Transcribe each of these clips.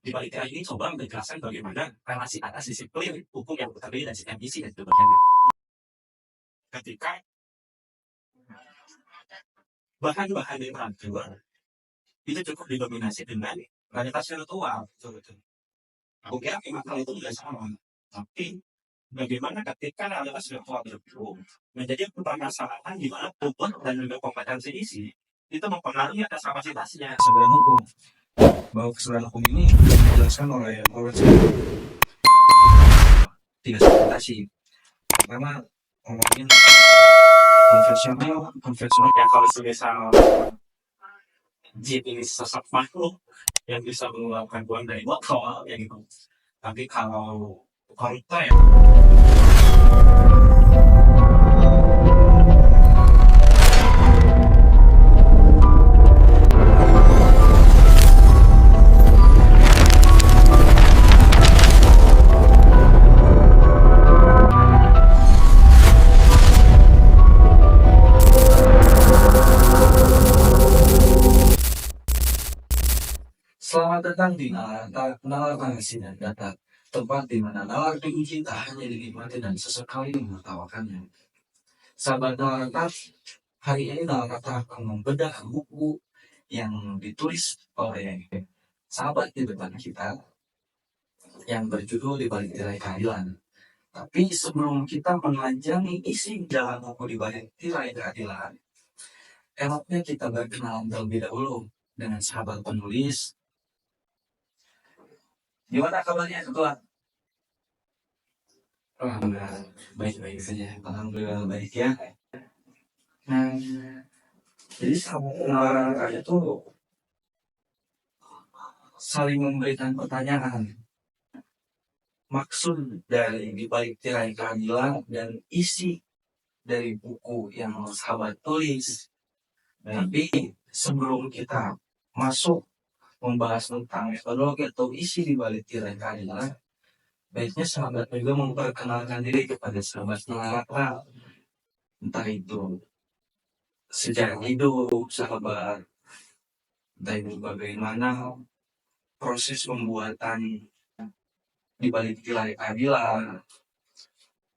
Di balik tirai ini coba menjelaskan bagaimana relasi atas disiplin hukum yang terdiri dari sistem isi dan juga bagiannya. Ketika bahan-bahan yang teratur itu cukup didominasi dengan varietas virtual, betul-betul. Mungkin memang hal itu tidak sama, tapi bagaimana ketika realitas virtual itu menjadi permasalahan di mana bobot dan juga kompetensi isi itu mempengaruhi atas kapasitasnya. Kesedaran hukum bahwa kesedaran hukum ini dijelaskan oleh tidak segmentasi. Pertama ngomongin konvensional Ya kalau misal jin ini sosok makhluk yang bisa mengeluarkan buang dari botol ya gitu. Tapi kalau koruptor ya Selamat datang di Nalar Magazine dan Data, tempat di mana nalar diuji tak hanya dinikmati dan sesekali menertawakannya. Sahabat Nalar Atas, hari ini Nalar Atas akan membedah buku yang ditulis oleh sahabat di depan kita yang berjudul Di Balik Tirai Keadilan. Tapi sebelum kita menelanjangi isi dalam buku Di Balik Tirai Keadilan, enaknya kita berkenalan terlebih dahulu dengan sahabat penulis. Gimana kabarnya Ketua? alhamdulillah baik-baik saja. Alhamdulillah baik ya. Nah, jadi sahabat penalaran kaya tuh saling memberikan pertanyaan. Maksud dari Di Balik Tirai Keadilan dan isi dari buku yang sahabat tulis. Tapi sebelum kita masuk membahas tentang metodologi atau isi Di Balik Tirai Keadilan, baiknya sahabat juga memperkenalkan diri kepada sahabat penalaran. Entah itu sejarah hidup sahabat, entah itu bagaimana proses pembuatan Di Balik Tirai Keadilan,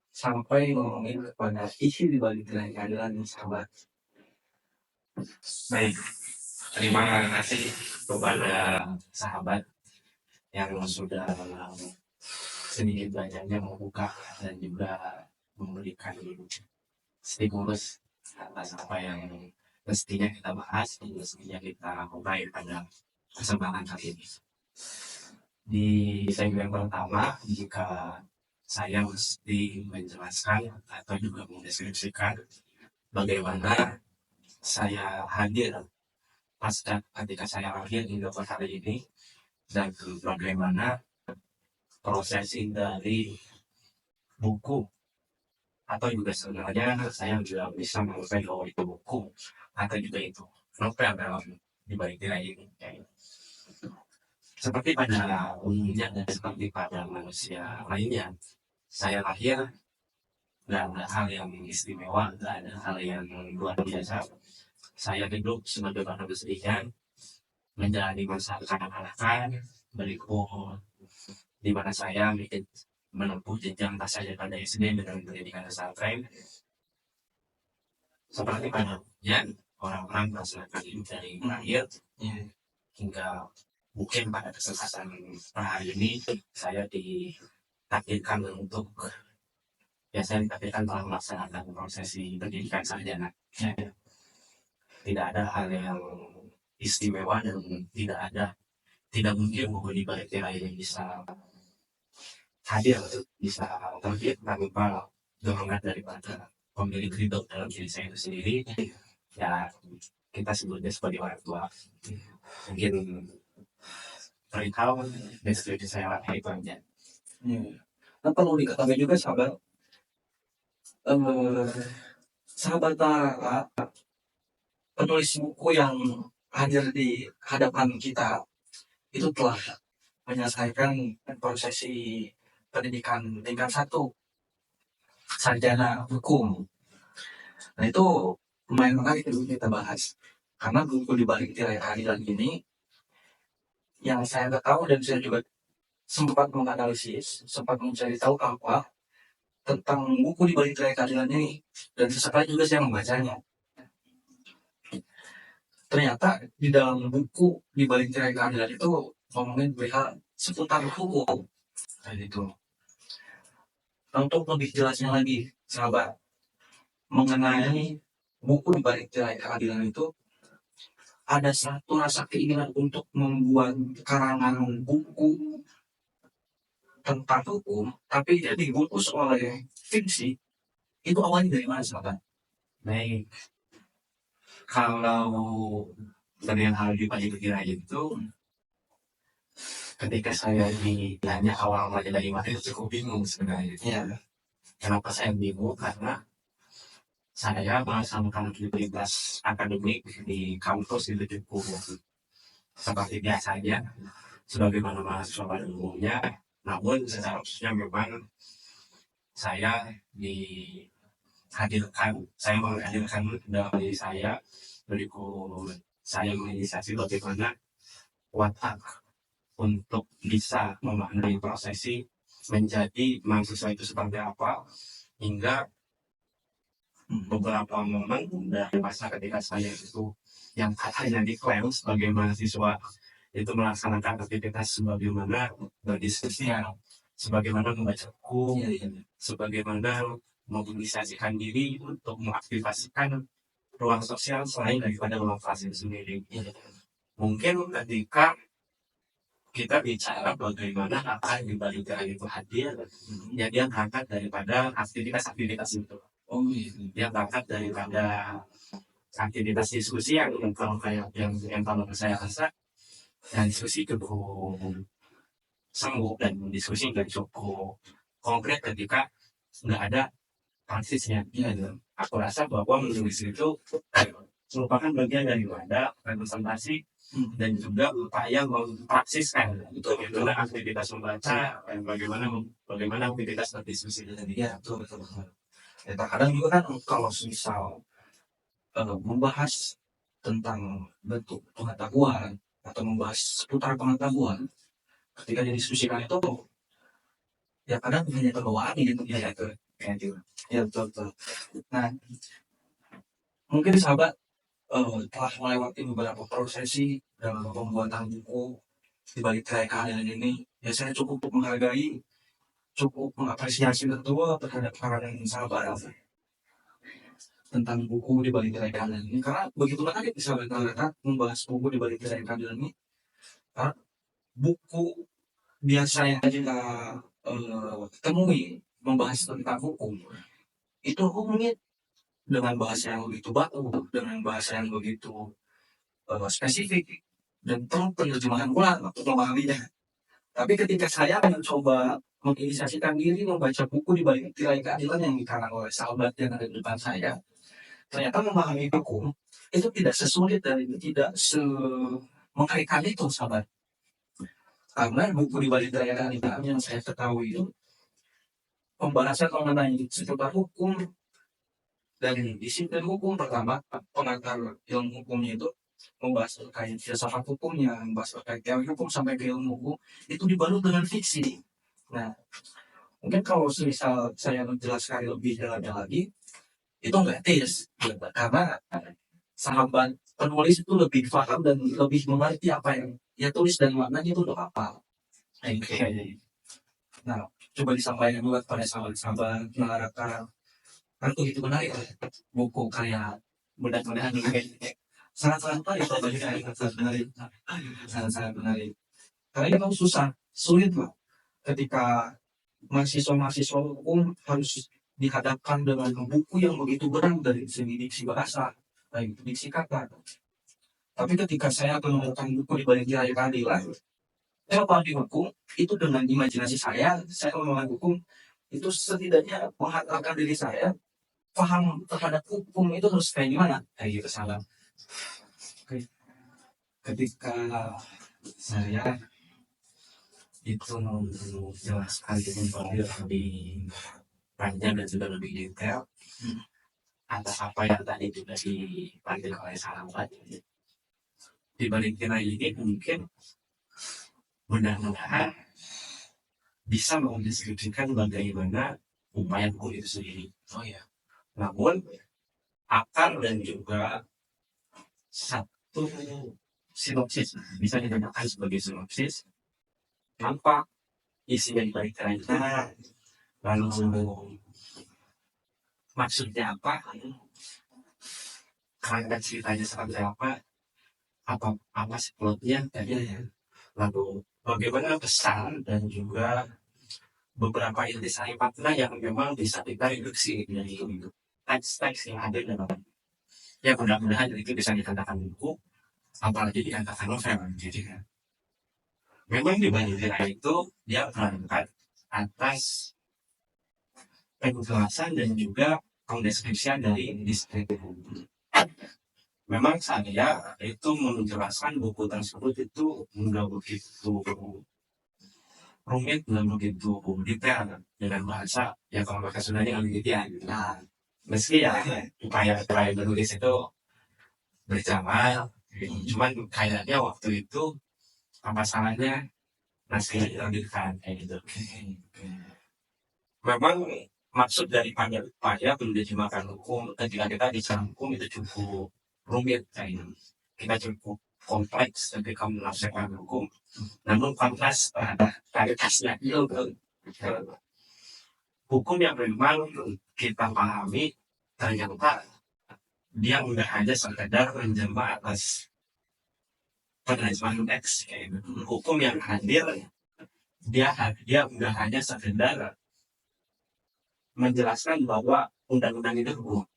sampai ngomongin kepada isi Di Balik Tirai Keadilan nih sahabat. Baik, terima kasih kepada sahabat yang sudah sedikit banyaknya membuka dan juga memberikan stimulus atas apa yang mestinya kita bahas dan mestinya kita mulai pada kesempatan kali ini. Di segmen pertama, jika saya mesti menjelaskan atau juga mendeskripsikan bagaimana saya hadir ketika saya hadir di dokter hari ini dan bagaimana prosesi dari buku atau juga sebenarnya saya juga bisa mengurai bahwa itu buku atau juga itu novel dalam Di Balik Tirai ini. Seperti pada umumnya dan seperti pada manusia lainnya, saya lahir gak ada hal yang istimewa, gak ada hal yang luar biasa. Saya hidup sebagai manusia menjalani masa kekanak-kanakan berikut, di mana saya menempuh jenjang tas saja pada SD dengan pendidikan pesantren. Seperti pada umumnya orang-orang merasakan hidup dari lahir hingga mungkin pada kesempatan hari ini saya ditakdirkan untuk saya ditakdirkan telah melaksanakan prosesi pendidikan sarjana. Tidak ada hal yang istimewa dan tidak mungkin bahwa Di Balik Tirai ini bisa hadir, bisa terbit tanpa dorongan daripada pemilik ridho dalam diri saya itu sendiri. Ya kita sebutnya sebagai orang tua. Mungkin perihal deskripsi saya itu aja. Nah, perlu diketahui juga sahabat, sahabat Tara, penulis buku yang hadir di hadapan kita itu telah menyelesaikan prosesi pendidikan tingkat 1 sarjana hukum. Nah itu lumayan menarik dulu kita bahas, karena buku Di Balik Tirai Keadilan ini yang saya nggak tahu dan saya juga sempat menganalisis, sempat mencari tahu apa tentang buku di balik tirai keadilan ini, dan sesekali juga saya membacanya. Ternyata di dalam buku di balik tirai keadilan itu ngomongin perihal seputar hukum. Kayak gitu. Untuk lebih jelasnya lagi, sahabat, mengenai buku di balik tirai keadilan itu, ada satu rasa keinginan untuk membuat karangan buku tentang hukum, tapi dia dibungkus oleh fiksi. Itu awalnya dari mana, sahabat? Baik, kalau dari hal di balik tirai itu, ketika saya ditanya awal mulanya dari mana itu cukup bingung sebenarnya. Ya, Kenapa saya bingung? Karena saya melaksanakan aktivitas akademik di kampus itu cukup seperti biasanya sebagaimana mahasiswa pada umumnya. Namun secara khususnya memang saya saya menghadirkan dalam diri saya berikut saya menginisiasi bagaimana watak untuk bisa memaknai prosesi menjadi mahasiswa itu seperti apa, hingga beberapa momen dari masa ketika saya itu yang katanya diklaim sebagai mahasiswa itu melaksanakan aktivitas sebagaimana berdiskusi, sebagaimana membaca buku, sebagaimana memobilisasikan diri untuk mengaktifasikan ruang sosial selain daripada ruang kelas itu sendiri. Mungkin ketika kita bicara bagaimana apa yang dibalik itu hadir, ya dia berangkat daripada aktivitas-aktivitas itu. Dia berangkat daripada aktivitas diskusi yang kalau saya rasa dan diskusi cukup sanggup dan diskusi nggak cukup konkret ketika nggak ada praksisnya. Aku rasa bahwa menulis itu merupakan bagian daripada representasi dan juga upaya mempraksiskan bagaimana aktivitas membaca dan bagaimana aktivitas berdiskusi tadi. ya, betul. Ya, kadang juga kan kalau misal membahas tentang bentuk pengetahuan atau membahas seputar pengetahuan, ketika didiskusikan itu ya kadang hanya terbawa angin gitu ya, itu kayak gitu. Ya, betul. Nah, mungkin sahabat telah melewati beberapa prosesi dalam pembuatan buku di balik tirai keadilan ini. Ya, saya cukup menghargai, cukup mengapresiasi betul terhadap karya sahabat tentang buku di balik tirai keadilan ini, karena begitu menarik sahabat ternyata membahas buku di balik tirai keadilan ini. Karena buku biasa yang kita temui membahas tentang hukum itu umumnya dengan bahasa yang begitu baku, dengan bahasa yang begitu spesifik dan perlu penerjemahan ulang untuk memahaminya. Tapi ketika saya mencoba menginisiasikan diri membaca buku di balik tirai keadilan yang dikarang oleh sahabat yang ada di depan saya, ternyata memahami hukum itu tidak sesulit dan tidak mengerikan itu, sahabat. Karena buku di balik tirai keadilan yang saya ketahui itu pembahasan mengenai seputar hukum dan disiplin hukum. Pertama, pengantar ilmu hukumnya itu membahas terkait filsafat hukumnya, membahas terkait teori hukum sampai ke ilmu hukum, itu dibalut dengan fiksi. Nah, mungkin kalau misal saya menjelaskan lebih dalamnya lagi, itu nggak etis, karena sahabat penulis itu lebih paham dan lebih mengerti apa yang dia tulis dan maknanya itu untuk apa. Nah, coba disampaikan juga kepada sahabat-sahabat mengarahkan. Kan begitu menarik buku karya mudah-mudahan sangat-sangat menarik, sangat-sangat menarik. Karena ini memang sulit lah ketika mahasiswa hukum harus dihadapkan dengan buku yang begitu berat dari segi diksi bahasa, baik diksi kata. Tapi ketika saya menemukan buku di balik tirai keadilan, saya paham hukum itu dengan imajinasi saya memahami hukum itu setidaknya menghantarkan diri saya paham terhadap hukum itu harus kayak gimana, kayak gitu salah. Ketika saya itu mau menjelaskan lebih panjang dan juga lebih detail atas apa yang tadi juga dipanggil oleh sahabat di balik tirai ini, mungkin mudah-mudahan bisa mendeskripsikan bagaimana upaya hukum itu sendiri. Oh ya. Namun akar dan juga satu sinopsis bisa dikatakan sebagai sinopsis tanpa isi yang baik ternyata, lalu maksudnya apa, kerangka ceritanya seperti apa sih plotnya tadi, lalu bagaimana pesan dan juga beberapa intisari makna yang memang bisa kita reduksi dari teks-teks yang ada dalam, ya mudah-mudahan itu bisa dikatakan buku, apalagi dikatakan novel. Jadi kan memang di Banjir itu dia berangkat atas penjelasan dan juga pendeskripsian dari distrik. Memang saya itu menjelaskan buku tersebut itu nggak begitu rumit, nggak begitu detail dengan bahasa ya kalau bahasa Sundanya Algitian. Nah, meski ya upaya menulis itu berjalan, cuman kayaknya waktu itu apa salahnya masih diterbitkan kayak gitu. Memang maksud daripada upaya penerjemahan hukum ketika kita bicara hukum itu cukup rumit kayaknya. Kita cukup kompleks ketika menafsirkan hukum. Namun kontras kualitasnya itu hukum yang memang kita pahami ternyata dia udah hanya sekedar menjemah atas penerjemahan teks kayak gitu. Hukum yang hadir dia udah hanya sekedar menjelaskan bahwa undang-undang itu hukum,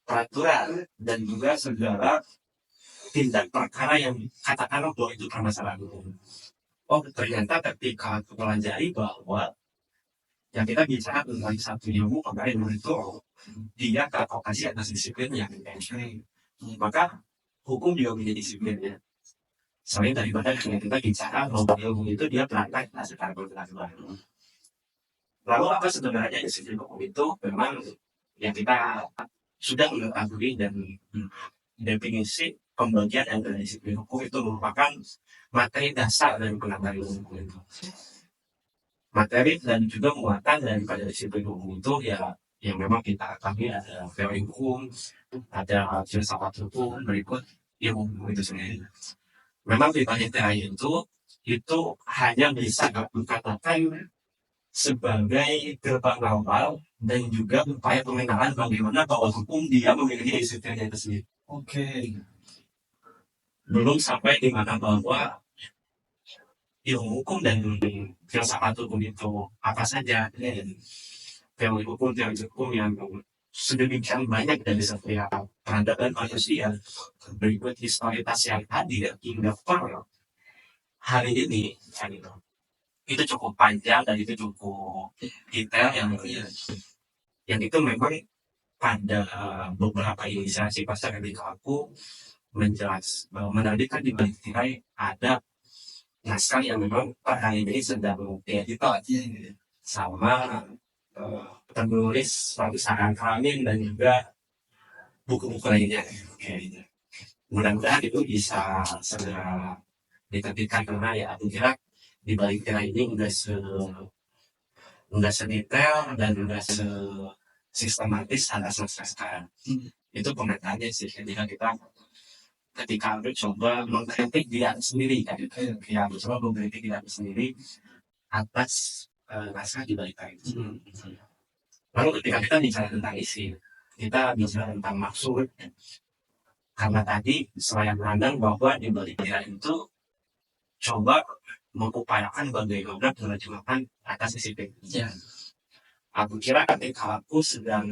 peraturan dan juga segala tindak perkara yang katakanlah bahwa itu permasalahan hukum. Oh ternyata ketika mempelajari bahwa yang kita bicara tentang satu ilmu kemarin itu dia tervokasi atas disiplin yang maka hukum juga menjadi disiplinnya. Selain daripada kita bicara bahwa ilmu itu dia berangkat secara pengetahuan. Lalu apa sebenarnya disiplin hukum itu? Memang yang kita sudah mengetahui dan definisi pembagian antara disiplin hukum itu merupakan materi dasar dari pengamatan hukum itu. Materi dan juga muatan daripada disiplin hukum itu ya yang memang kita ketahui ada teori hukum, ada filsafat hukum, berikut ilmu hukum itu sendiri. Memang di balik teori itu hanya bisa dikatakan sebagai gerbang awal dan juga upaya pengenalan bagaimana bahwa hukum dia memiliki disiplinnya itu sendiri. Belum sampai di mana bahwa ilmu hukum dan filsafat hukum itu apa saja, teori hukum yang sedemikian banyak dari setiap peradaban manusia, berikut historitas yang hadir hingga per hari ini kan itu cukup panjang dan itu cukup detail yang itu memang pada beberapa inisiasi pasca ketika aku menandakan di balik tirai ada naskah yang memang pada hari ini sedang diedit sama penulis Pakisan Kelamin dan juga buku-buku lainnya. Mudah-mudahan itu bisa segera diterbitkan karena ya aku kira di balik tirai ini udah sedetail dan udah sistematis atas naskah sekarang. Itu pengertiannya sih ketika aku coba mengkritik diri sendiri kan, aku coba mengkritik diri sendiri atas naskah di balik itu. Lalu ketika kita bicara tentang isi, kita bicara tentang maksud, karena tadi selain memandang bahwa di balik itu coba mengupayakan bagaimana penerjemahan atas disiplin. Aku kira ketika aku sedang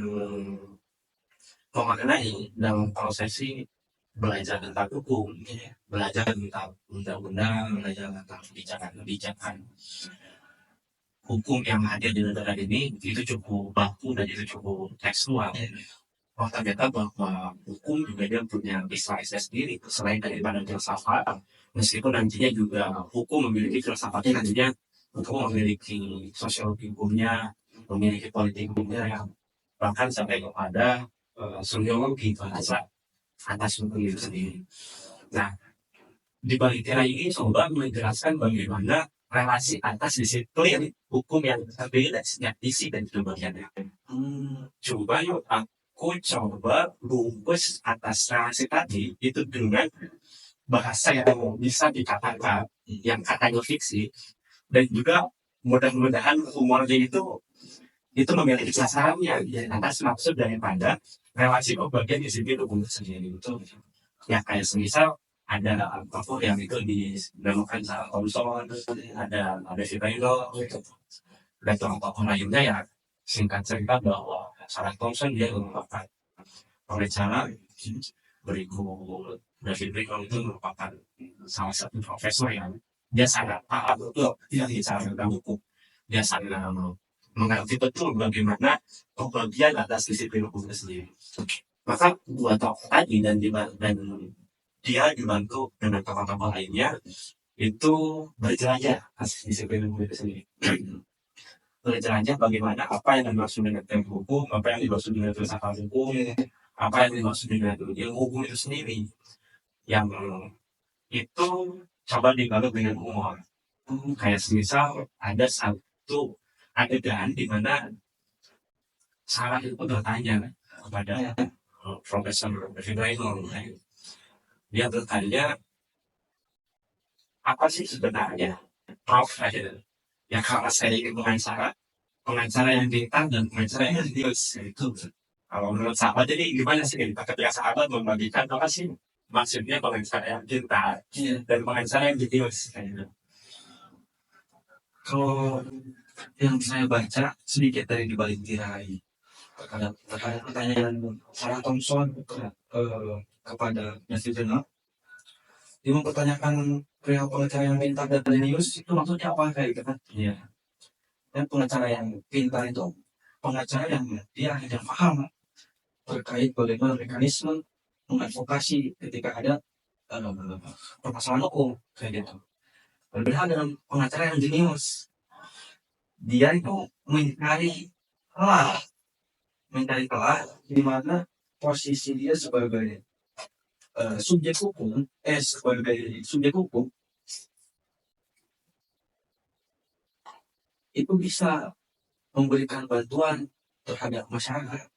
memaknai dalam prosesi belajar tentang hukum, belajar tentang undang-undang, belajar tentang kebijakan hukum yang hadir di negara ini, itu cukup baku dan itu cukup tekstual. Oh ternyata bahwa hukum juga dia punya istilah sendiri selain daripada filsafat. Meskipun nantinya juga hukum memiliki filsafatnya, nantinya hukum memiliki sosiologi hukumnya, memiliki politik hukumnya yang bahkan sampai kepada sosiologi bahasa atas hukum itu sendiri. Nah, di balik tirai ini coba menjelaskan bagaimana relasi atas disiplin hukum yang berbeda setiap isi dan juga bagiannya. Coba yuk aku coba bungkus atas relasi tadi itu dengan bahasa yang bisa dikatakan yang katanya fiksi, dan juga mudah-mudahan humornya itu memiliki sasarannya atas maksud daripada relasi pembagian disiplin hukum sendiri itu. Ya kayak semisal ada tokoh yang itu dinamakan Sarah Thompson, ada si Taylor gitu. Dan tokoh lainnya ya singkat cerita bahwa Sarah Thompson dia merupakan pengacara, berikut David Beckham itu merupakan salah satu profesor yang dia sangat paham betul yang bicara tentang hukum. Dia sangat mengerti betul bagaimana pembagian atas disiplin hukum itu sendiri. Maka dua tokoh tadi dan dia dibantu dengan tokoh-tokoh lainnya itu berjelajah atas disiplin hukum itu sendiri. Berjelajah bagaimana apa yang dimaksud dengan ilmu hukum, apa yang dimaksud dengan filsafat hukum, apa yang dimaksud dengan ilmu hukum itu sendiri. Yang itu coba dibalut dengan humor. Kayak semisal ada satu adegan di mana Sarah itu bertanya kepada Profesor Finraynor. Dia bertanya, apa sih sebenarnya Prof ya kalau saya ingin pengacara yang pintar dan pengacara yang jenius itu. Kalau menurut sahabat jadi gimana sih ketika sahabat membagikan apa sih maksudnya pengacara yang pintar dan pengacara yang jenius? Kalau yang saya baca sedikit dari di balik tirai terhadap pertanyaan Sarah Thompson kepada David Beckham, dia mempertanyakan perihal pengacara yang pintar dan jenius itu maksudnya apa kayak gitu kan? Iya. Dan pengacara yang pintar itu pengacara yang dia tidak paham terkait bagaimana mekanisme mengadvokasi ketika ada permasalahan hukum kayak gitu. Berbeda dengan pengacara yang jenius, dia itu mencari celah di mana posisi dia sebagai subjek hukum itu bisa memberikan bantuan terhadap masyarakat.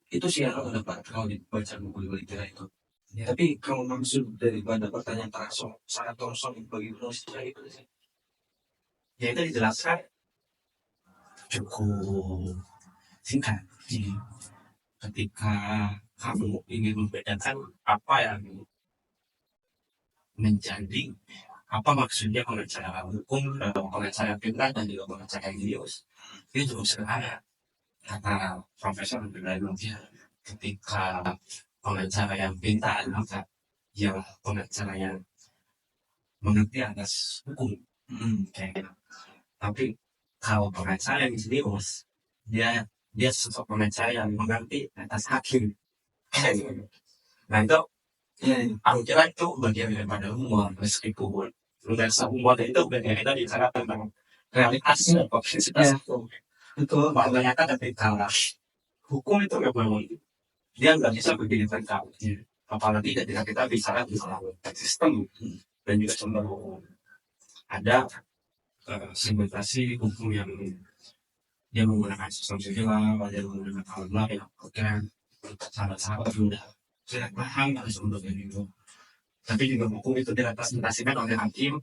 Itu sih yang aku dapat kalau dibaca buku literatur itu. Ya. Tapi kalau maksud daripada pertanyaan Sarah Thompson bagi penulis itu sih, ya itu dijelaskan cukup singkat. Ketika kamu ingin membedakan apa yang menjadi apa maksudnya pengacara hukum, pengacara pintar dan juga pengacara jenius, itu cukup sederhana. Kata Profesor Finraynor, ketika pengacara yang pintar maka dia pengacara yang mengerti atas hukum, kayak gitu. Tapi kalau pengacara yang jenius, dia sosok pengacara yang mengerti atas hakim. Nah itu aku kira itu bagian daripada humor, meskipun nuansa humor itu bagian kita bicara tentang realitasnya, kompleksitas hukum. Itu ternyata ketika hukum itu memang dia nggak bisa begini lengkap. Apalagi ketika kita bicara tentang sistem dan juga cenderung ada segmentasi hukum yang dia menggunakan sistem silang, dia menggunakan formula yang kira sahabat-sahabat sudah saya paham harus untuk itu. Tapi juga hukum itu direpresentasikan oleh hakim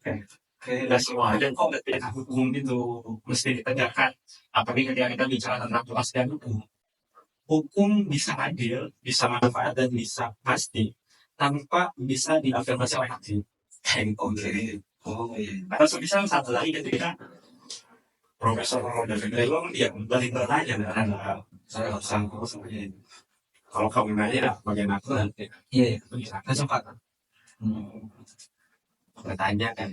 dan semua dan kok ketika hukum itu mesti ditegakkan. Apalagi ketika kita bicara tentang kepastian hukum bisa adil, bisa manfaat dan bisa pasti tanpa bisa diafirmasi oleh hakim. Atau sebisa satu lagi ketika Profesor David Beckham dia balik bertanya dengan saya sanggup seperti ini. Kalau kamu nanya bagaimana? Iya, saya sempat bertanya kan.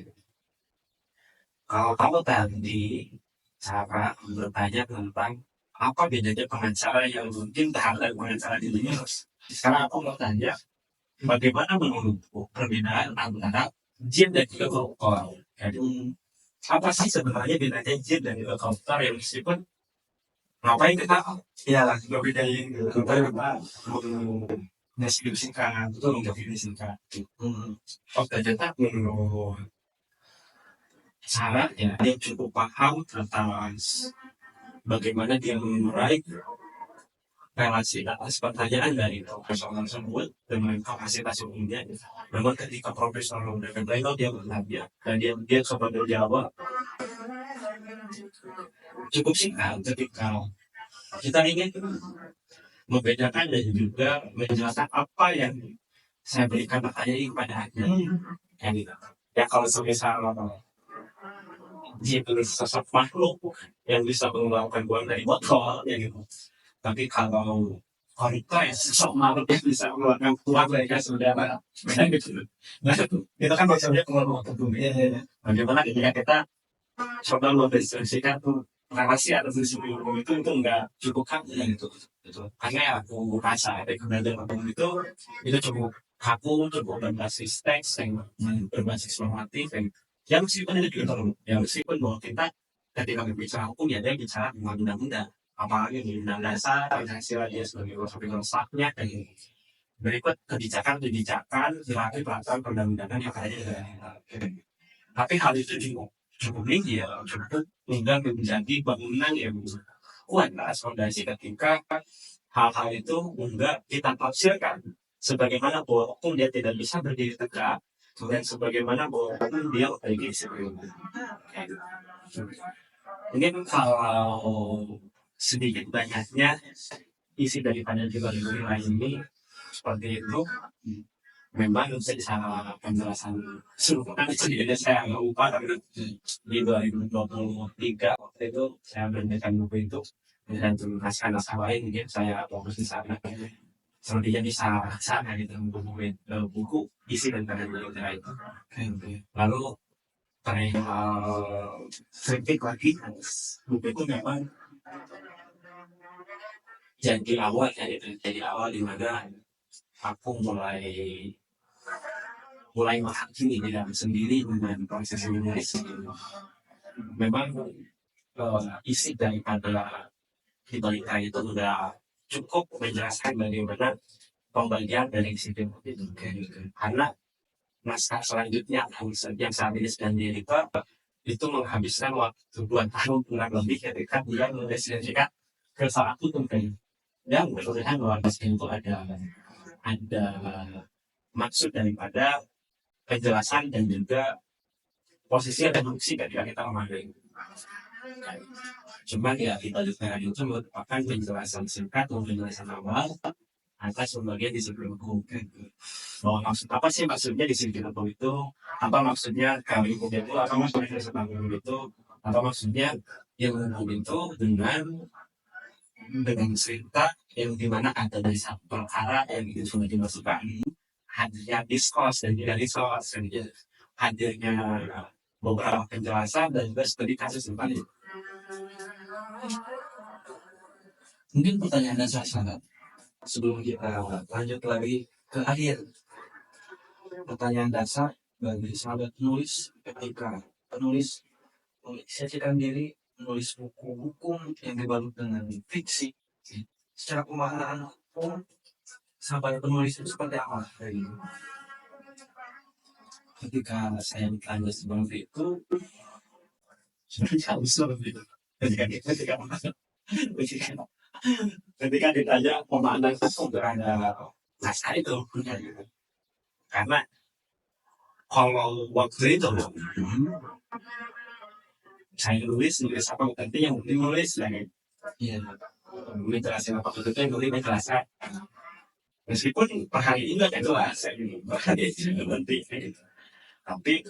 Kalau kamu tadi cara bertanya tentang apa bedanya pengacara yang mungkin terhadap pengacara di dunia, sekarang aku mau tanya bagaimana menurutku perbedaan antara jin dan juga koruptor. Apa sih sebenarnya bedanya jin dan juga koruptor yang meskipun ngapain kita bedain deskripsikan itu mendefinisikan. Hmm. Oh ternyata menurut syaratnya dia cukup paham tentang bagaimana dia meraih relasi atas pertanyaan dari persoalan tersebut dengan kapasitas umumnya. Memang ketika profesional dan itu dia bertanya dan dia coba menjawab cukup singkat ketika kita ingin membedakan dan juga menjelaskan apa yang saya berikan pertanyaan ini kepada Anda. Kayak gitu. Ya kalau semisal dia itu sosok makhluk yang bisa mengeluarkan uang dari botol, ya gitu. Tapi kalau koruptor ya sosok makhluk yang bisa mengeluarkan uang dari kas saudara, kan gitu. Nah itu kan maksudnya keluar uang tentu. Bagaimana ketika kita coba mendeskripsikan tuh relasi atau fungsi hukum itu enggak cukup kaku ya gitu. Karena ya aku rasa keberadaan hukum itu cukup kaku, cukup berbasis teks yang berbasis normatif yang meskipun itu juga terlalu ya meskipun bahwa kita ketika berbicara hukum ya dia bicara tentang undang-undang apalagi di undang dasar Pancasila dia sebagai filsafnya dan berikut kebijakan berarti peraturan perundang-undangan yang ada di negara. Tapi hal itu cukup tinggi ya, cukup hingga menjadi bangunan yang kuat lah fondasi ketika hal-hal itu enggak kita tafsirkan sebagaimana bahwa hukum dia tidak bisa berdiri tegak dan sebagaimana bahwa hukum dia memiliki sebelumnya. Mungkin kalau sedikit banyaknya isi daripada tiga nilai ini seperti itu. Memang bisa penjelasan serupa sendiri saya nggak lupa tapi di 2023 waktu itu saya menerbitkan buku itu dan menjelaskan nasabah mungkin saya fokus di sana sepertinya bisa sana gitu buku isi dan pada itu lalu perihal kritik lagi buku itu memang jadi awal ya itu jadi awal di mana aku mulai menghakimi diri sendiri dengan proses menulis. Memang isi daripada hibarita itu sudah cukup menjelaskan bagaimana pembagian dari isi itu. Karena naskah selanjutnya yang saat ini sedang diedita itu menghabiskan waktu 2 tahun kurang lebih ketika dia mendeskripsikan ke satu tentang yang berlebihan bahwa itu ada maksud daripada penjelasan dan juga posisi dan fungsi ketika kita memahami. Cuma ya kita juga itu merupakan penjelasan singkat atau penjelasan awal atas pembagian disiplin hukum. Bahwa maksud apa sih maksudnya disiplin hukum itu? Apa maksudnya kami hukum itu? Apa maksudnya filsafat hukum itu? Apa maksudnya ilmu hukum itu dengan cerita yang dimana ada dari satu perkara yang itu sudah dimasukkan hadirnya diskors dan tidak diskors hadirnya beberapa penjelasan dan juga studi kasus yang tadi. Mungkin pertanyaan dasar sebelum kita lanjut lagi ke akhir. Pertanyaan dasar bagi sahabat penulis ketika penulis menginisiasikan diri menulis buku hukum yang dibalut dengan fiksi secara pemaknaan hukum sampai penulis itu seperti apa? Ketika saya ditanya seperti itu, saya seperti itu. Ketika ditanya pemaknaan hukum terhadap naskah itu, karena kalau waktu itu saya nulis apa nanti yang nulis lagi, jelasin apa itu yang nulis jelasin. Meskipun per hari ini nggak jelas, per hari ini penting. Tapi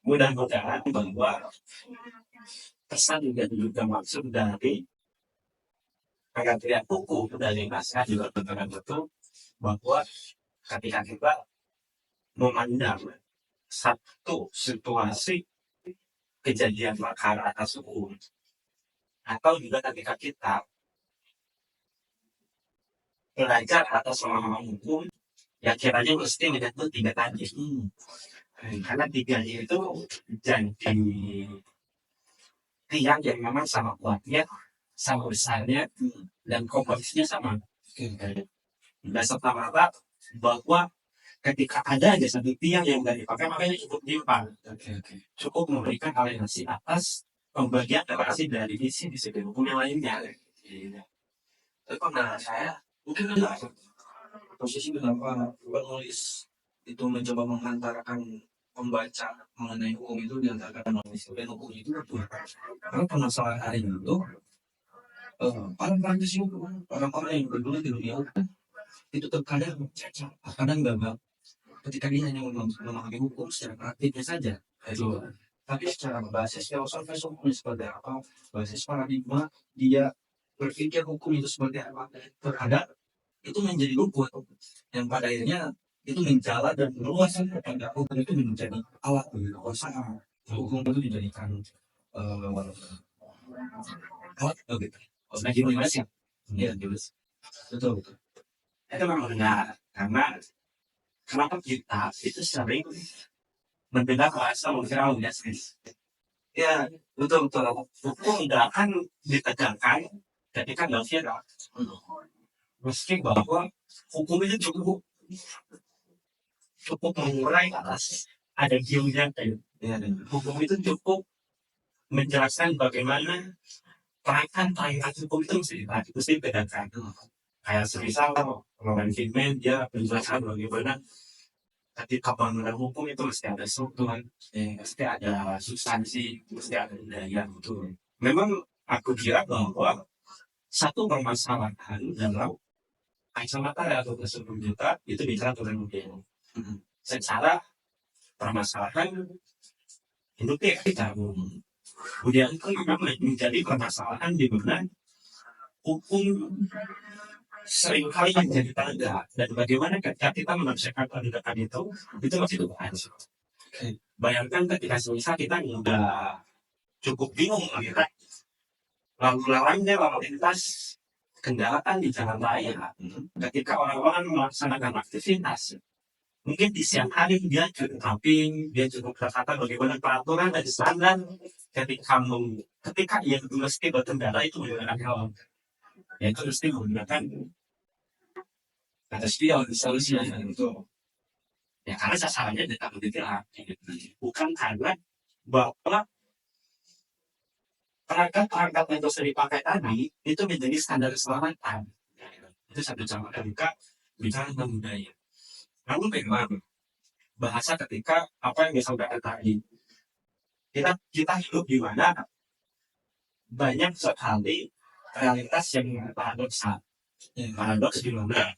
mudah-mudahan bahwa pesan juga maksud dari pengertian buku dari naskah juga betul bahwa ketika kita memandang satu situasi kejadian perkara atas hukum atau juga ketika kita belajar atas pemahaman hukum ya kiranya mesti menyatu 3 tadi. Karena 3 itu jadi tiang yang memang sama kuatnya, sama besarnya, dan kompleksnya sama. tidak serta merta bahwa ketika ada aja satu tiang yang nggak dipakai makanya cukup timpang. Cukup memberikan aliansi atas pembagian relasi dari visi hukum yang lainnya. Iya. Tapi pandangan saya mungkin ada posisi kenapa penulis itu mencoba menghantarkan pembaca mengenai hukum itu diantarkan penulis dan hukum itu karena permasalahan hari itu para praktisi hukum, orang-orang yang bergelut di dunia hukum itu terkadang cacat, kadang gagal ketika dia hanya memahami hukum secara praktiknya saja. Itu Tapi secara basis filosofi hukum seperti apa, basis paradigma dia berpikir hukum itu seperti apa, terhadap itu menjadi luput yang pada akhirnya itu menjala dan meluas kepada hukum itu menjadi alat kekuasaan. Hukum itu dijadikan alat gitu. lagi Indonesia. Ya, betul. Itu memang benar karena kenapa kita itu sering mendengar bahasa mengenal justice. Ya, betul. Hukum tidak akan ditegakkan ketika nggak viral. Meski bahwa hukum itu cukup mengurai atas ada giumnya. Ya, Hukum itu cukup menjelaskan bagaimana perangkat hukum itu mesti ditegakkan. Kayak semisal Roman Kidman dia menjelaskan bagaimana ketika bangunan hukum itu mesti ada struktur, mesti ada substansi, mesti ada daya gitu. Memang aku kira bahwa satu permasalahan dalam kacamata atau tersebut kita itu bicara tentang budaya. Secara permasalahan hidupnya kita budaya itu memang menjadi permasalahan di mana hukum seringkali menjadi tanda dan bagaimana ketika kita menyelesaikan pendidikan itu masih Tuhan. Bayangkan ketika semisal kita udah cukup bingung melihat lalu lintas kendaraan di jalan raya ketika orang-orang melaksanakan aktivitas mungkin di siang hari dia cukup ramping, dia cukup berkata bagaimana peraturan dan standar ketika ia mesti berkendara itu menggunakan helm, yaitu mesti menggunakan kata spion solusinya itu ya karena sasarannya tidak begitu bukan karena bahwa perangkat yang terus dipakai tadi itu menjadi standar keselamatan. Itu satu contoh ketika bicara tentang budaya. Namun memang bahasa ketika apa yang saya tadi kita hidup di mana banyak sekali realitas yang paradoks di mana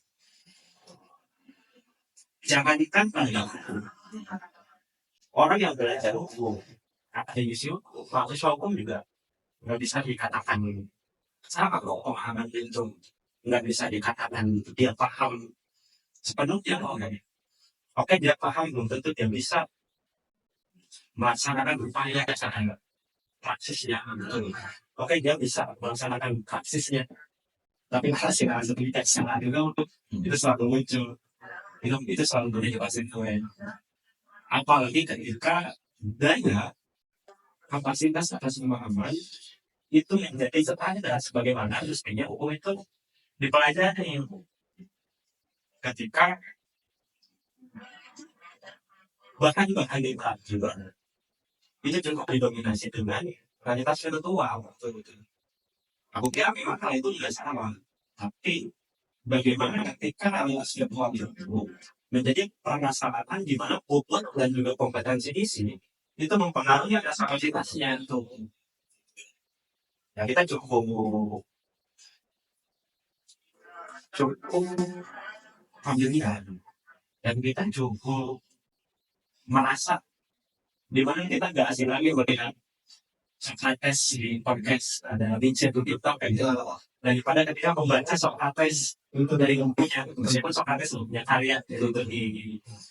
jangankan pada orang yang belajar hukum akademisi hukum mahasiswa hukum juga nggak bisa dikatakan sama kok pemahaman itu nggak bisa dikatakan dia paham sepenuhnya. Oke dia paham belum tentu dia bisa melaksanakan upaya kesana praksisnya. Oke dia bisa melaksanakan praksisnya tapi hasil aktivitasnya itu selalu muncul itu selalu menjadi pasien. Apalagi ketika daya kapasitas atas pemahaman itu menjadi standar sebagaimana mestinya hukum itu dipelajari ketika bahkan di juga itu cukup didominasi dengan realitas spiritual. Aku kira memang hal itu juga sama, tapi bagaimana ketika realitas spiritual itu menjadi permasalahan di mana bobot dan juga kompetensi di sini itu mempengaruhi atas kapasitasnya itu. Ya kita cukup pemilihan dan kita cukup merasa di mana kita nggak asing lagi melihat Socrates di podcast ada Vincent di TikTok kayak gitu daripada ketika membaca Socrates itu dari bukunya meskipun Socrates punya karya itu untuk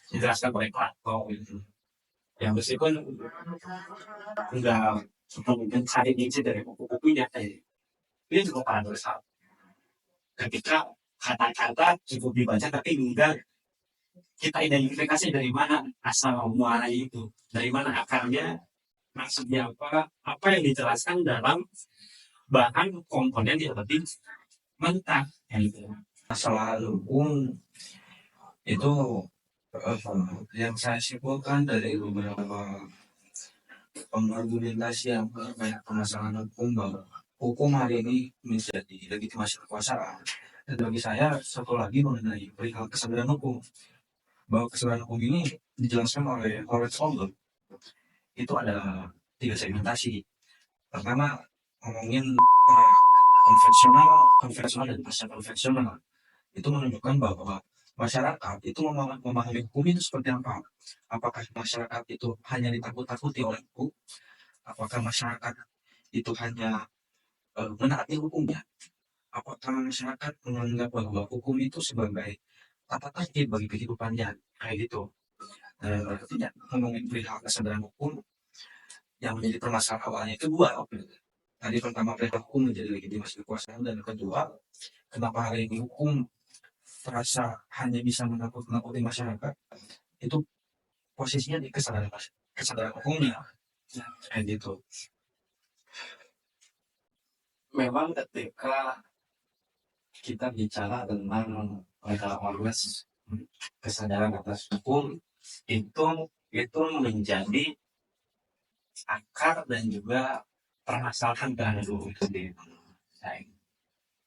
dijelaskan oleh Plato gitu. Ya meskipun enggak mencari Nietzsche dari buku-bukunya ini cukup paradoksal ketika kata-kata cukup dibaca tapi enggak kita identifikasi dari mana asal muara itu, dari mana akarnya, maksudnya apa yang dijelaskan dalam bahan komponen yang lebih mentah, gitu. masalah hukum itu yang saya simpulkan dari beberapa pengargumentasi yang banyak permasalahan hukum bahwa hukum hari ini menjadi legitimasi kekuasaan. Dan bagi saya satu lagi mengenai perihal kesadaran hukum, bahwa kesadaran hukum ini dijelaskan oleh Horace Alder. Itu ada 3 segmentasi. Pertama, ngomongin konvensional dan pasca konvensional. Itu menunjukkan bahwa masyarakat itu memahami hukum itu seperti apa. Apakah masyarakat itu hanya ditakut-takuti oleh hukum? Apakah masyarakat itu hanya menaati hukumnya? Apakah masyarakat menganggap bahwa hukum itu sebagai tata tertib bagi kehidupannya? Kayak gitu. Artinya ngomongin perihal kesadaran hukum yang menjadi permasalahan awalnya itu 2. Tadi pertama perihal hukum menjadi legitimasi kekuasaan, dan kedua, kenapa hari ini hukum terasa hanya bisa menakut-nakuti masyarakat, itu posisinya di kesadaran hukumnya. Kayak gitu. Memang ketika kita bicara tentang legal awareness, kesadaran atas hukum, itu menjadi akar dan juga permasalahan baru itu sendiri.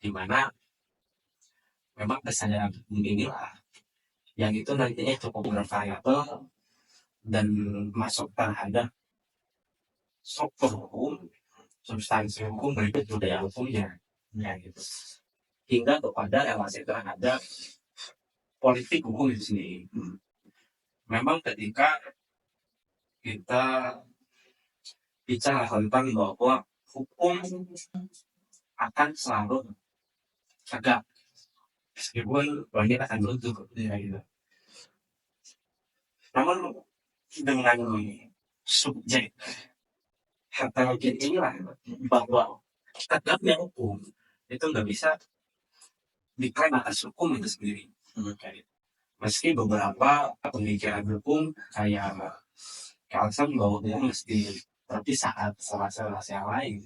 Di mana memang kesadaran hukum inilah yang itu nantinya cukup bervariabel dan masuk terhadap struktur hukum, substansi hukum, berikut budaya hukumnya, ya gitu. Hingga kepada relasi terhadap politik hukum itu sendiri. Memang ketika kita bicara tentang bahwa hukum akan selalu tegak, meskipun banyak akan runtuh, ya gitu. Namun dengan subjek heterogen inilah bahwa tegaknya hukum itu nggak bisa diklaim atas hukum itu sendiri. Meski beberapa pemikiran hukum kayak Carlson bahwa hukum mesti terpisah selasa yang lain.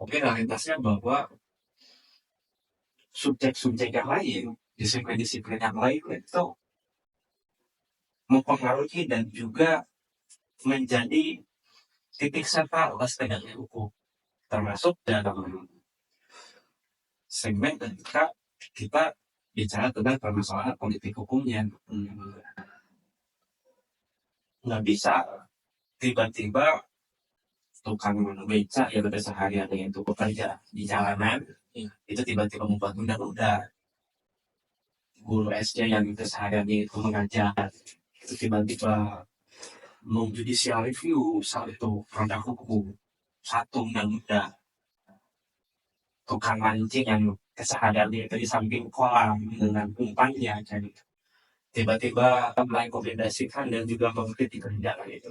Oke, realitasnya bahwa subjek-subjek yang lain, disiplin-disiplin yang lain itu mempengaruhi dan juga menjadi titik serta atas tegaknya hukum, termasuk dalam segmen ketika kita bicara tentang permasalahan politik hukumnya. Nggak bisa tiba-tiba tukang beca yang sehari-hari itu bekerja di jalanan, itu tiba-tiba membuat undang-undang. Guru SD yang itu sehari-hari itu mengajar, itu tiba-tiba mau judicial review satu produk hukum, satu undang-undang. Tukang mancing yang keseharian itu di samping kolam dengan umpannya, jadi tiba-tiba merekomendasikan dan juga mengkritik kebijakan itu.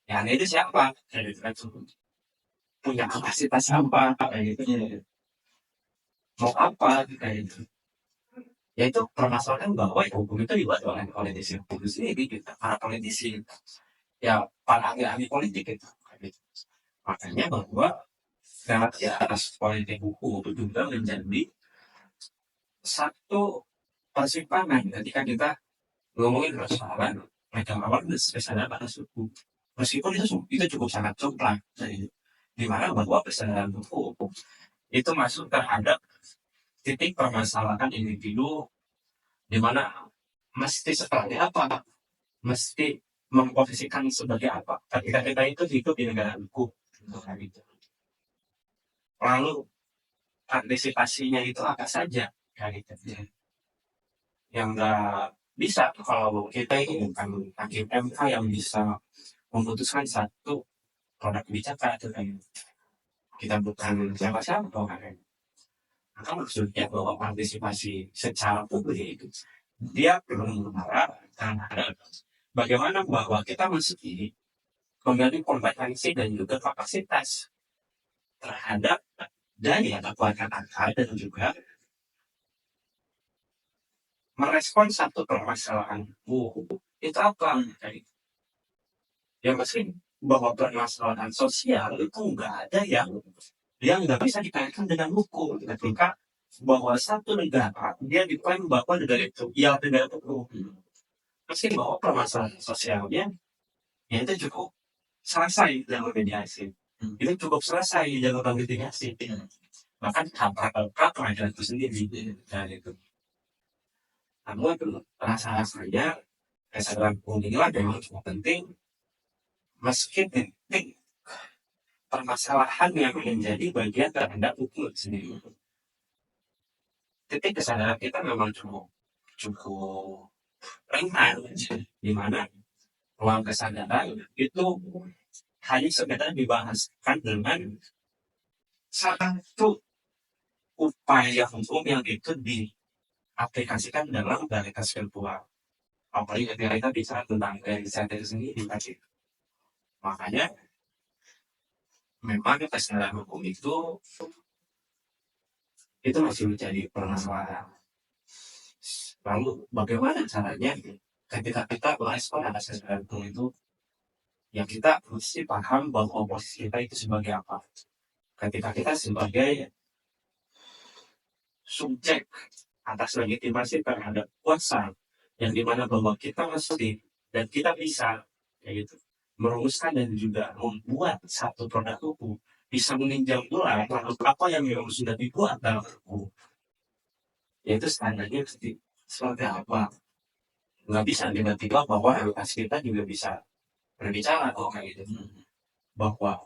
Yang itu siapa? Jadi punya kapasitas apa? Kayak gitu. Mau apa? Kayak gitu. Ya itu permasalahan bahwa hukum itu dibuat oleh politisi hukum sendiri, gitu. Para politisi, ya para ahli-ahli politik itu. Gitu. Makanya bahwa relasi atas politik hukum itu juga menjadi satu persimpangan ketika kita ngomongin persoalan legal awareness kesadaran atas hukum. Meskipun itu cukup sangat jomplang, di mana bahwa kesadaran hukum itu masuk terhadap titik permasalahan individu, di mana mesti seperti apa, mesti memposisikan sebagai apa ketika kita itu hidup di negara hukum. Lalu antisipasinya itu apa saja, kayak gitu. Yang nggak bisa kalau kita ini bukan hakim MK yang bisa memutuskan satu produk kebijakan, itu kan kita bukan siapa-siapa kan. Maka maksudnya bahwa partisipasi secara publik dia perlu mengarahkan bagaimana bahwa kita mesti memiliki kompetensi dan juga kapasitas terhadap daya kekuatan akal dan juga merespon satu permasalahan itu apa? Ya mesti bahwa permasalahan sosial itu nggak ada yang nggak bisa dikaitkan dengan hukum ketika bahwa satu negara dia diklaim bahwa negara itu ya negara hukum, meski bahwa permasalahan sosialnya ya itu cukup selesai jalur mediasi, itu cukup selesai jalur litigasi, bahkan pra peradilan itu sendiri dan itu. Namun rasa-rasanya kesadaran hukum inilah memang cukup penting meski titik permasalahan yang menjadi bagian terhadap hukum itu sendiri. Titik kesadaran kita memang cukup cukup rentan, di mana ruang kesadaran itu hanya sekedar dibahaskan dengan satu upaya hukum yang itu diaplikasikan dalam realitas virtual. Apalagi ketika kita bicara tentang riset itu sendiri tadi. Makanya memang kesadaran hukum itu masih menjadi permasalahan. Lalu bagaimana caranya ketika kita merespon atas kesadaran hukum itu, ya kita mesti paham bahwa posisi kita itu sebagai apa. Ketika kita sebagai subjek atas legitimasi terhadap kuasa, yang dimana bahwa kita mesti dan kita bisa gitu, merumuskan dan juga membuat satu produk hukum, bisa meninjau ulang apa yang memang sudah dibuat dalam hukum, yaitu standarnya seperti apa. Nggak bisa tiba-tiba bahwa realitas kita juga bisa berbicara kayak gitu, bahwa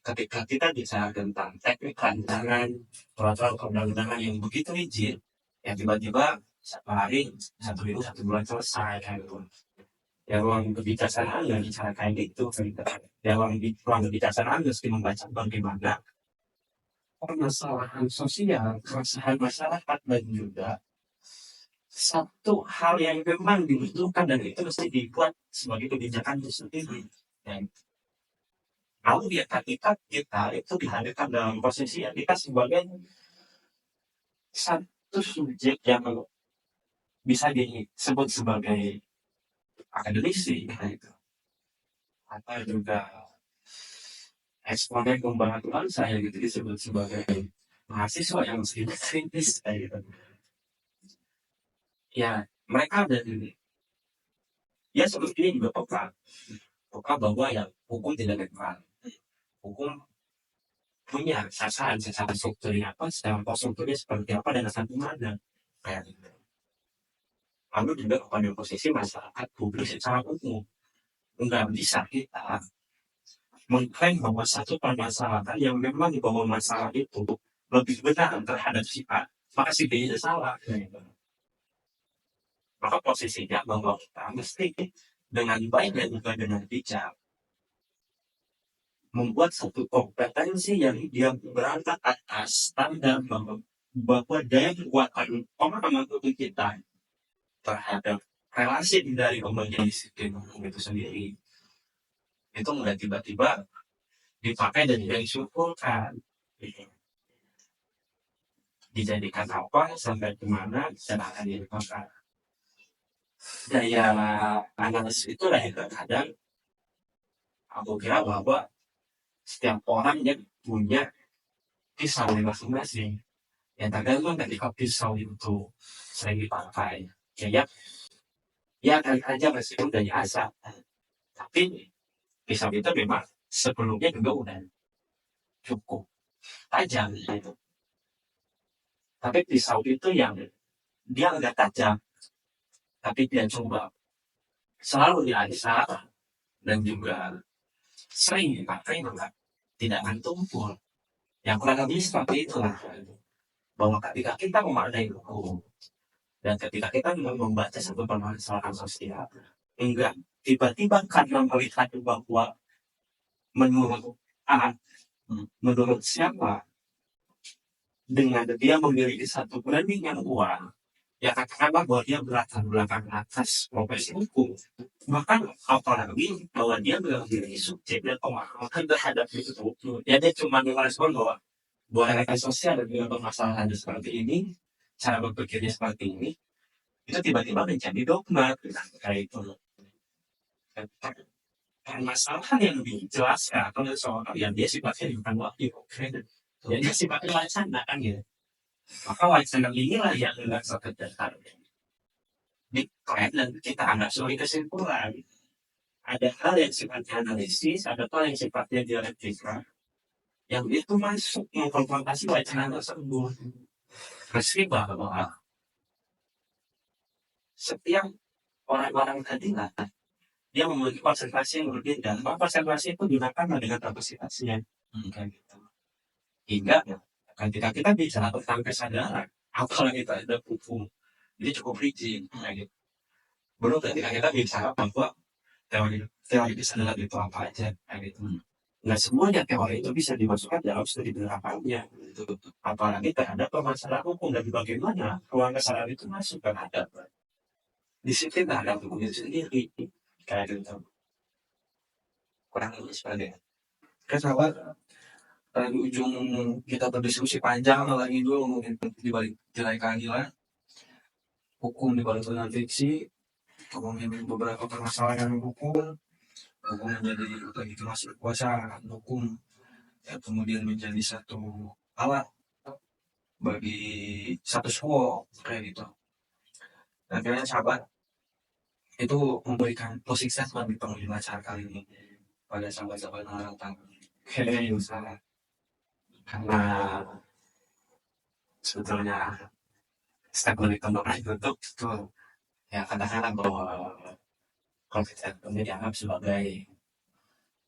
ketika kita bicara tentang teknik rancangan peraturan perundang-undangan yang begitu rigid, yang tiba-tiba satu hari, 1 minggu, 1 bulan selesai kayak gitu. Ya ruang kebijaksanaan nggak bicara kayak gitu. Ya ruang kebijaksanaan mesti membaca bagaimana permasalahan sosial, keresahan masyarakat, dan juga satu hal yang memang dibutuhkan dan itu mesti dibuat sebagai kebijakan itu sendiri. Dan lalu ya kita itu dihadirkan dalam posisi yang kita sebagai satu subjek yang bisa disebut sebagai akademisi gitu, atau juga eksponen pembangunan saya gitu disebut sebagai mahasiswa yang sedikit kritis kayak gitu. Ya mereka dari ya seperti ini juga peka bahwa ya hukum tidak netral, hukum punya sasaran strukturnya apa, secara strukturnya seperti apa, dan asal mana kayak gitu. Lalu juga kepada posisi masyarakat publik secara umum, nggak bisa kita mengklaim bahwa satu permasalahan yang memang di bawah masalah itu lebih benar terhadap si A, maka si B itu salah. Maka posisinya bahwa kita mesti dengan baik dan juga dengan bijak membuat satu kompetensi yang dia berangkat atas standar bahwa daya kekuatan pemahaman hukum kita terhadap relasi dari pembagian disiplin hukum itu sendiri itu nggak tiba-tiba dipakai dan disimpulkan, dijadikan apa sampai kemana dan akan dipakai. Daya analisis itu lah yang kadang aku kira bahwa setiap orang yang punya pisau masing-masing, yang tergantung ketika pisau itu sering dipakai ya kali aja meskipun dari asap, tapi pisau itu memang sebelumnya juga udah cukup tajam gitu. Tapi pisau itu yang dia agak tajam, tapi dia coba selalu diasah dan juga sering dipakai tidak akan tumpul. Yang kurang lebih seperti itulah, bahwa ketika kita memaknai hukum dan ketika kita membaca satu permasalahan sosial, enggak tiba-tiba karena melihat bahwa menurut A, menurut siapa, dengan dia memiliki satu branding yang kuat, ya katakanlah bahwa dia berlatar belakang atas profesi hukum, bahkan apalagi bahwa dia memiliki subjek dan pemahaman terhadap itu, ya dia cuma merespon bahwa realitas sosial dan juga permasalahan seperti ini, cara berpikirnya seperti ini, itu tiba-tiba menjadi dogma kayak itu. Permasalahan yang dijelaskan oleh seorang yang dia sifatnya bukan wakil, jadi dia sifatnya wacana kan gitu. Maka wacana inilah yang tidak sekedar diklaim dan kita anggap sebagai kesimpulan. Ada hal yang sifatnya analisis, ada hal yang sifatnya dialektika, yang itu masuk mengkonfrontasi wacana tersebut. Meski bahwa setiap orang-orang tadi lah, dia memiliki konsentrasi yang berbeda. Maka konsentrasi itu gunakan dengan kapasitasnya. Kayak gitu. Hingga ketika kita bicara tentang kesadaran, apalagi kita ada hukum, ini cukup rigid. Kayak gitu. Belum ketika kita bicara bahwa teori kesadaran itu apa aja. Kayak gitu. Nah, semuanya teori itu bisa dimasukkan dalam studi penerapannya. Apalagi terhadap permasalahan hukum dan bagaimana ruang kesadaran itu masuk terhadap disiplin terhadap hukum itu sendiri. Kayak gitu. Kurang lebih seperti itu. Oke sahabat, di ujung kita berdiskusi panjang lagi dulu mungkin di balik tirai keadilan, hukum di balik dengan fiksi, kemudian beberapa permasalahan hukum menjadi legitimasi kekuasaan hukum, ya, kemudian menjadi satu alat bagi status quo kayak gitu. Dan kayaknya sahabat itu memberikan closing statement di penghujung acara kali ini pada sahabat-sahabat Narantang. Kayaknya usaha. Karena sebetulnya statement itu ditutup itu ya kadang-kadang bahwa konflik ini dianggap sebagai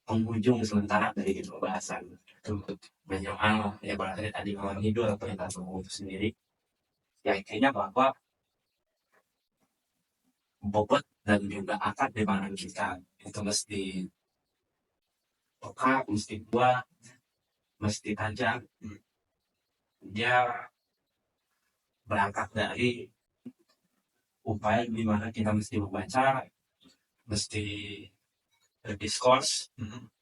penghujung sementara dari pembahasan itu menyoal ya berarti tadi malam hidup atau perintah hukum itu sendiri. Ya intinya bahwa bobot dan juga akar di mana kita itu mesti peka, mesti kuat, mesti tajam. Dia berangkat dari upaya di mana kita mesti membaca, mesti berdiskurs,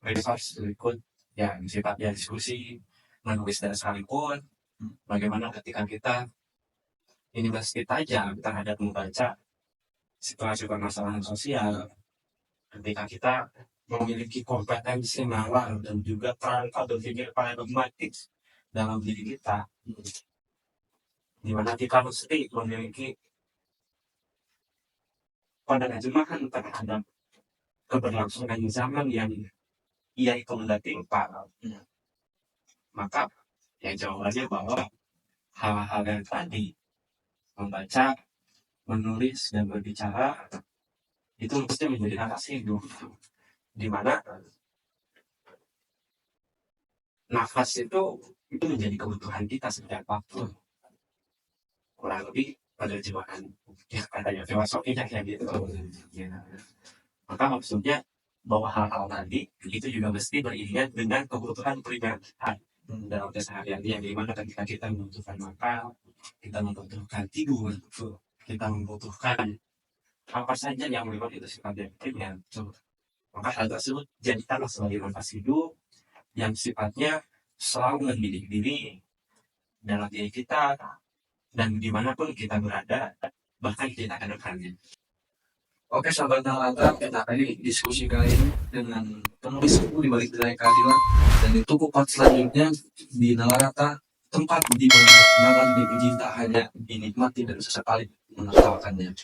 berikut ya sifatnya diskusi, menulis dan sekalipun. Bagaimana ketika kita ini mesti tajam terhadap membaca situasi permasalahan sosial, ketika kita memiliki kompetensi nalar dan juga kerangka berpikir paradigmatis dalam diri kita, di mana kita mesti memiliki penerjemahan terhadap keberlangsungan zaman yang ia itu mendatimpa. Maka yang jawabannya bahwa hal-hal yang tadi membaca, menulis dan berbicara itu mesti menjadi narasi hidup, di mana nafas itu menjadi kebutuhan kita setiap waktu. Kurang lebih penerjemahan ya katanya filosofinya kayak gitu. Ya. Maka maksudnya bahwa hal-hal tadi itu juga mesti beriringan dengan kebutuhan primer dalam keseharian yang dimana ketika kita membutuhkan makan, kita membutuhkan tidur, kita membutuhkan apa saja yang memang itu sifatnya primer. Maka hal tersebut jadikanlah sebagai nafas hidup yang sifatnya selalu mendidik diri dalam diri kita dan dimanapun kita berada, bahkan kita ke depannya. Oke sahabat Narantang, kita tadi diskusi kali ini dengan penulis buku di balik tirai keadilan, dan itu part selanjutnya di Nalarata, tempat di mana nalar diuji tak hanya dinikmati dan sesekali menertawakannya.